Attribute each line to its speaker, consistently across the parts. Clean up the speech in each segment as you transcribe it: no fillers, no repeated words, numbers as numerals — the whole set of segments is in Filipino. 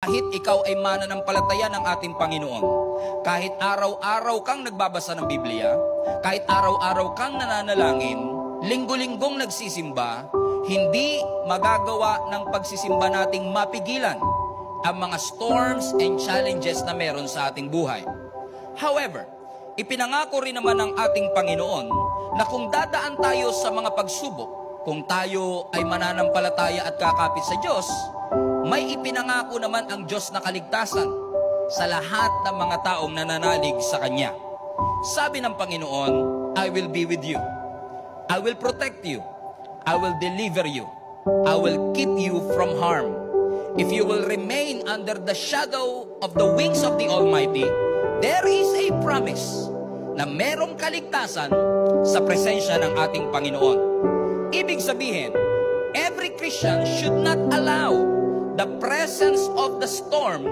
Speaker 1: Kahit ikaw ay mananampalataya ng ating Panginoon, kahit araw-araw kang nagbabasa ng Biblia, kahit araw-araw kang nananalangin, linggo-linggong nagsisimba, hindi magagawa ng pagsisimba nating mapigilan ang mga storms and challenges na meron sa ating buhay. However, ipinangako rin naman ng ating Panginoon na kung dadaan tayo sa mga pagsubok, kung tayo ay mananampalataya at kakapit sa Diyos, may ipinangako naman ang Diyos na kaligtasan sa lahat ng mga taong nananalig sa Kanya. Sabi ng Panginoon, I will be with you. I will protect you. I will deliver you. I will keep you from harm. If you will remain under the shadow of the wings of the Almighty, there is a promise na merong kaligtasan sa presensya ng ating Panginoon. Ibig sabihin, every Christian should not allow the presence of the storm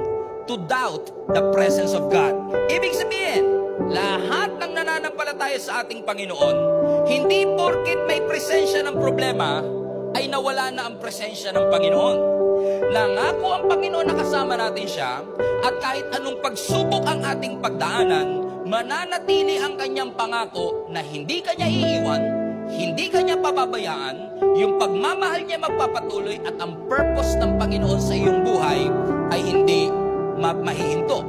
Speaker 1: to doubt the presence of God. Ibig sabihin, lahat ng nananampalataya sa ating Panginoon, hindi porket may presensya ng problema, ay nawala na ang presensya ng Panginoon. Nangako ang Panginoon na kasama natin siya, at kahit anong pagsubok ang ating pagdaanan, mananatili ang kanyang pangako na hindi kanya iiwan, hindi kanya pababayaan, yung pagmamahal niya magpapatuloy, at ang purpose ng Panginoon sa iyong buhay ay hindi mahihinto.